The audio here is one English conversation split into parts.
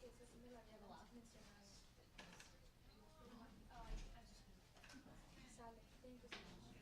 Esa sí me la había mencionado. Sale. Thank you so much.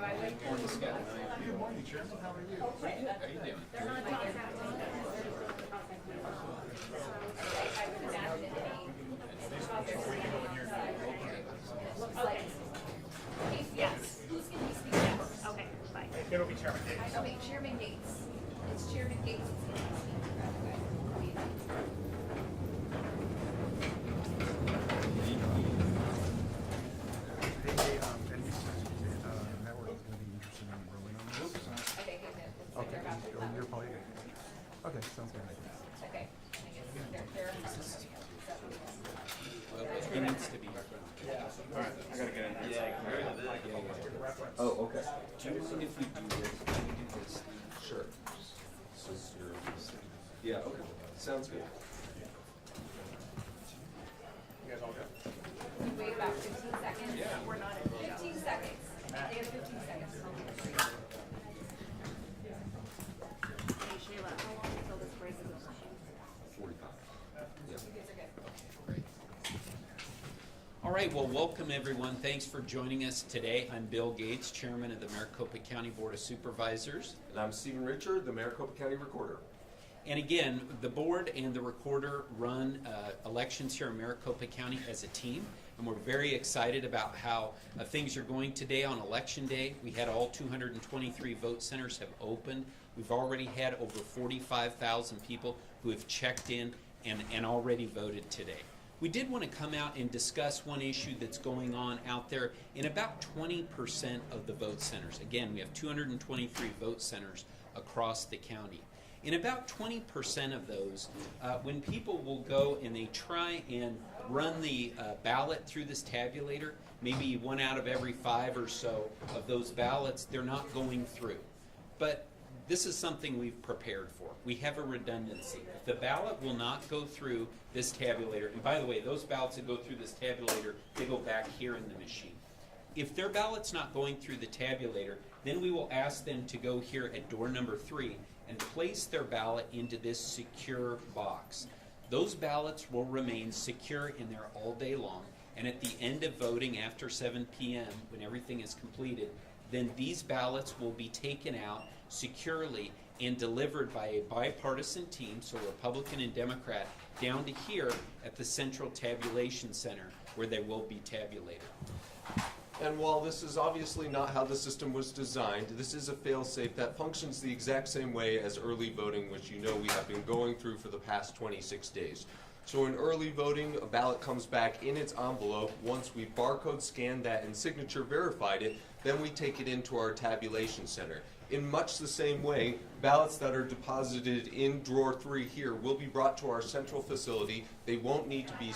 I would. Morning, Scott. Good morning, Chairman. How are you? How you doing? They're not talking about it. I would imagine any. Looks like. Yes. Who's going to be speaking? Yes. Okay, bye. It'll be Chairman Gates. Okay, Chairman Gates. It's Chairman Gates that's going to be speaking. Network is going to be interested in growing on this. Okay, Okay, they're about to you're probably good. Okay, sounds good. Okay. I guess they're He needs to be. Oh, okay. Do you mind if we do this? Can we do this? Sure. Yeah, okay. Sounds good. You guys all good? We wait about 15 seconds. Yeah. We're not at 15 seconds. They have 15 seconds. Hey Sheila, how long until this break is? 45. Yeah. You guys are good. Great. All right, well, welcome everyone. Thanks for joining us today. I'm Bill Gates, Chairman of the Maricopa County Board of Supervisors. And I'm Stephen Richard, the Maricopa County Recorder. And again, the board and the recorder run elections here in Maricopa County as a team. And we're very excited about how things are going today on Election Day. We had all 223 vote centers have opened. We've already had over 45,000 people who have checked in and already voted today. We did want to come out and discuss one issue that's going on out there in about 20% of the vote centers. Again, we have 223 vote centers across the county. In about 20% of those, when people will go and they try and run the ballot through this tabulator, maybe 1 out of every 5 or so of those ballots, they're not going through. But this is something we've prepared for. We have a redundancy. If the ballot will not go through this tabulator, and by the way, those ballots that go through this tabulator, they go back here in the machine. If their ballot's not going through the tabulator, then we will ask them to go here at door number 3 and place their ballot into this secure box. Those ballots will remain secure in there all day long, and at the end of voting after 7 p.m., when everything is completed, then these ballots will be taken out securely and delivered by a bipartisan team, so Republican and Democrat, down to here at the Central Tabulation Center, where they will be tabulated. And while this is obviously not how the system was designed, this is a fail-safe that functions the exact same way as early voting, which you know we have been going through for the past 26 days. So in early voting, a ballot comes back in its envelope. Once we barcode scanned that and signature verified it, then we take it into our tabulation center. In much the same way, ballots that are deposited in drawer 3 here will be brought to our central facility. They won't need to be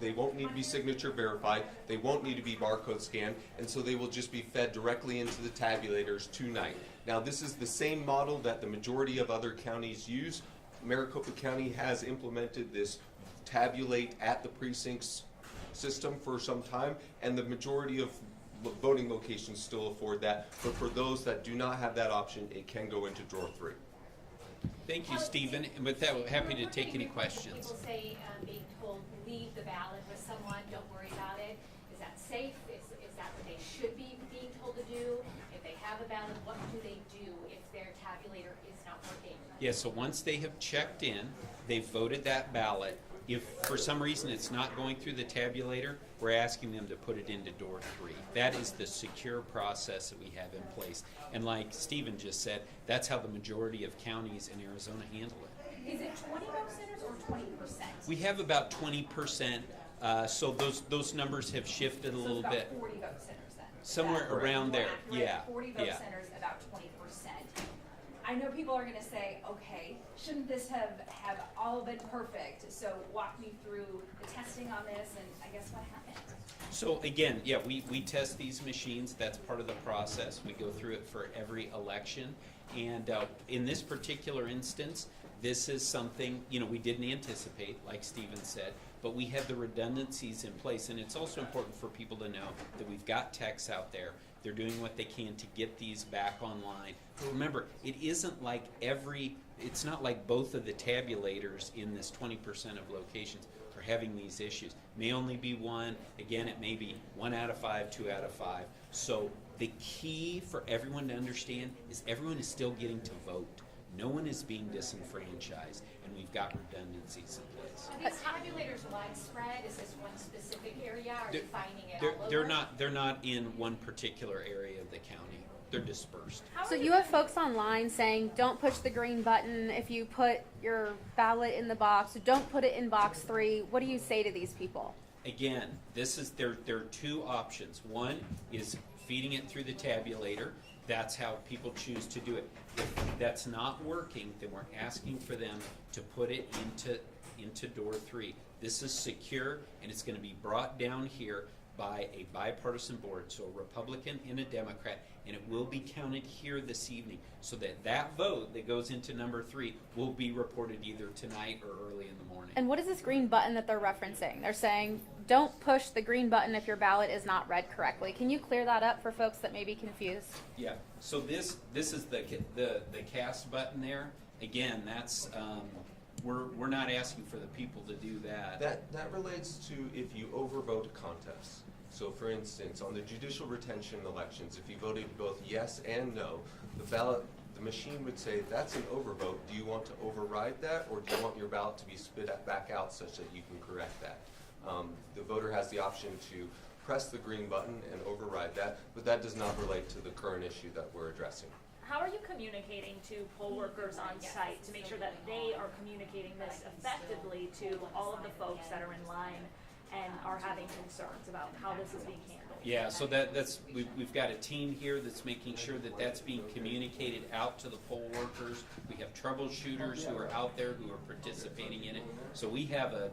they won't need to be signature verified, they won't need to be barcode scanned, and so they will just be fed directly into the tabulators tonight. Now this is the same model that the majority of other counties use. Maricopa County has implemented this tabulate at the precincts system for some time, and the majority of voting locations still afford that, but for those that do not have that option, it can go into drawer 3. Thank you, Stephen. And with that, we're happy to take any questions. People say being told leave the ballot with someone, don't worry about it. Is that safe? Is that what they should be being told to do? If they have a ballot, what do they do if their tabulator is not working? Yeah, so once they have checked in, they've voted that ballot. If for some reason it's not going through the tabulator, we're asking them to put it into door 3. That is the secure process that we have in place. And like Stephen just said, that's how the majority of counties in Arizona handle it. Is it 20 vote centers or 20%? We have about 20%, so those numbers have shifted a little about bit. 40 vote centers then? Somewhere That- around there, Right, yeah. 40 vote yeah. centers, about 20%. I know people are going to say, okay, shouldn't this have all been perfect? So walk me through the testing on this, and I guess what happened? So again, yeah, we test these machines. That's part of the process. We go through it for every election. And in this particular instance, this is something, we didn't anticipate, like Stephen said, but we have the redundancies in place. And it's also important for people to know that we've got techs out there. They're doing what they can to get these back online. But remember, it isn't like it's not like both of the tabulators in this 20% of locations are having these issues. It may only be one. Again, it may be 1 out of 5, 2 out of 5. So The key for everyone to understand is everyone is still getting to vote. No one is being disenfranchised, and we've got redundancies in place. Are these tabulators widespread? Is this one specific area? Are you finding it They're, all over? they're not in one particular area of the county. They're dispersed. So you have folks online saying, don't push the green button if you put your ballot in the box, don't put it in box 3. What do you say to these people? Again, there are two options. One is feeding it through the tabulator. That's how people choose to do it. If that's not working, then we're asking for them to put it into door 3. This is secure, and it's going to be brought down here by a bipartisan board, so a Republican and a Democrat, and it will be counted here this evening, so that vote that goes into number 3 will be reported either tonight or early in the morning. And what is this green button that they're referencing? They're saying, don't push the green button if your ballot is not read correctly. Can you clear that up for folks that may be confused? Yeah. So this is the cast button there. Again, that's we're not asking for the people to do that. That relates to if you overvote a contest. So for instance, on the judicial retention elections, if you voted both yes and no, the machine would say, that's an overvote. Do you want to override that, or do you want your ballot to be spit back out such that you can correct that? The voter has the option to press the green button and override that, but that does not relate to the current issue that we're addressing. How are you communicating to poll workers on site to make sure that they are communicating this effectively to all of the folks that are in line and are having concerns about how this is being handled? Yeah, so we've got a team here that's making sure that that's being communicated out to the poll workers. We have troubleshooters who are out there who are participating in it. So we have a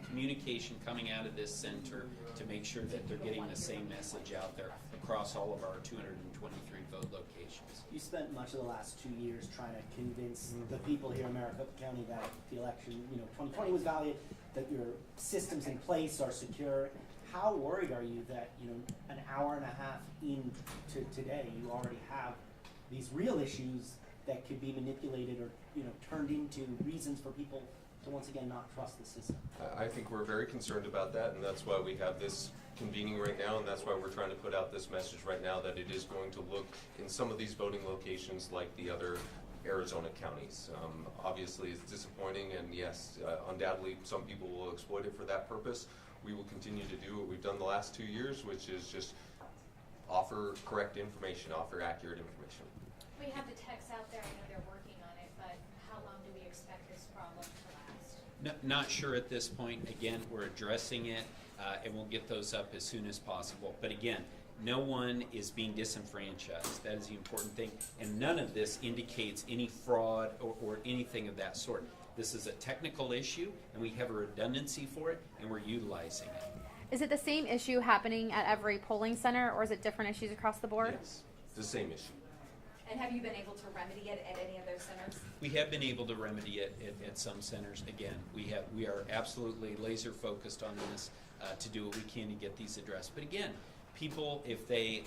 communication coming out of this center to make sure that they're getting the same message out there across all of our 223 vote locations. You spent much of the last 2 years trying to convince the people here in Maricopa County that the election, 2020 was valid, that your systems in place are secure. How worried are you that, an hour and a half into today, you already have these real issues that could be manipulated or, turned into reasons for people to once again not trust the system? I think we're very concerned about that, and that's why we have this convening right now, and that's why we're trying to put out this message right now that it is going to look in some of these voting locations like the other Arizona counties. Obviously, it's disappointing, and yes, undoubtedly some people will exploit it for that purpose. We will continue to do what we've done the last 2 years, which is just offer correct information, offer accurate information. We have the techs out there, I know they're working on it, but how long do we expect this problem to last? Not sure at this point. Again, we're addressing it, and we'll get those up as soon as possible. But again, no one is being disenfranchised. That is the important thing. And none of this indicates any fraud or anything of that sort. This is a technical issue, and we have a redundancy for it, and we're utilizing it. Is it the same issue happening at every polling center, or is it different issues across the board? Yes, the same issue. And have you been able to remedy it at any of those centers? We have been able to remedy it at some centers. Again, we are absolutely laser focused on this to do what we can to get these addressed. But again, people, if they,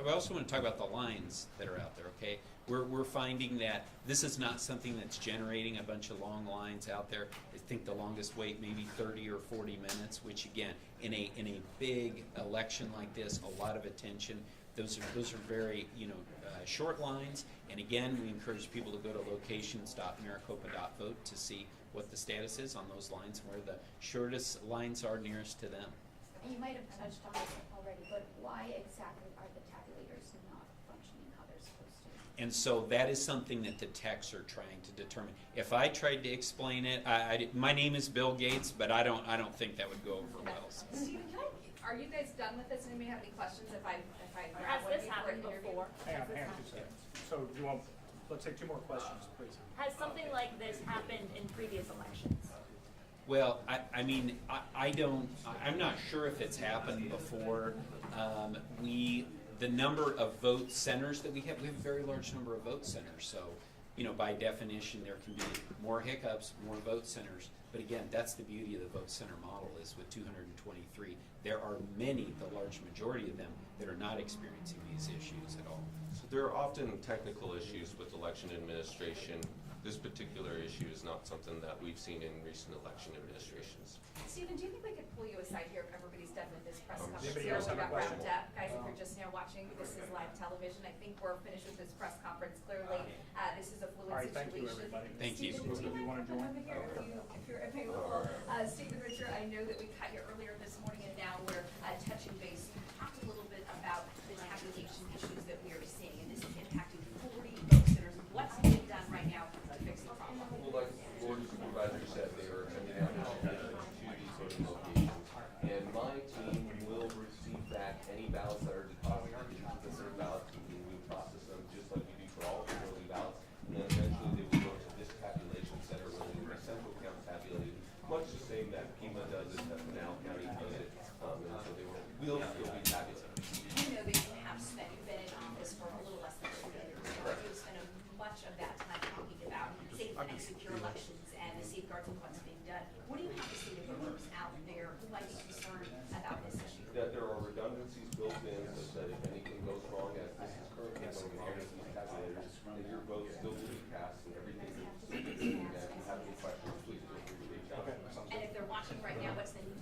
I also want to talk about the lines that are out there, okay? We're finding that this is not something that's generating a bunch of long lines out there. I think the longest wait maybe 30 or 40 minutes, which again, in a big election like this, a lot of attention. Those are very short lines. And again, we encourage people to go to locations.maricopa.vote to see what the status is on those lines, where the shortest lines are nearest to them. You might have touched on this already, but why exactly are the tabulators not functioning how they're supposed to? And so that is something that the techs are trying to determine. If I tried to explain it, my name is Bill Gates, but I don't think that would go over well. Stephen, are you guys done with this? Anybody have any questions? If I Has this happened before? Hang on 2 seconds. So do you want, let's take 2 more questions, please. Has something like this happened in previous elections? Well, I'm not sure if it's happened before. The number of vote centers that we have a very large number of vote centers. So, by definition, there can be more hiccups, more vote centers. But again, that's the beauty of the vote center model is with 223, there are many, the large majority of them, that are not experiencing these issues at all. So there are often technical issues with election administration. this particular issue is not something that we've seen in recent election administrations. Stephen, do you think we could pull you aside here if everybody's done with this press conference? Anybody Here else we have a got question? wrapped up. Guys, if you're just now watching, this is live television. I think we're finished with this press conference. Clearly, this is a fluid All right, situation. thank you, everybody. Thank you. Stephen, would you You wanna mind coming join? over here if you're available? Stephen Richard, I know that we cut you earlier this morning, and now we're touching base. You talked a little bit about the tabulation issues that we are seeing, and this is impacting 40 vote centers. What's being done right now to fix the problem? Well, like the board of supervisors said, they are sending out notifications to these voting locations. And my team will receive back any ballots that are deposited into the third ballot team. We will process them just like we do for all the early ballots. And then eventually they will go to this tabulation center where they will be central count tabulated, much the same that Pima does it, that Pinal County does it. And so they will still be tabulated. I know that you have spent, you've been in office for a little less than 2 years. You've spent much of that time talking about safe and secure elections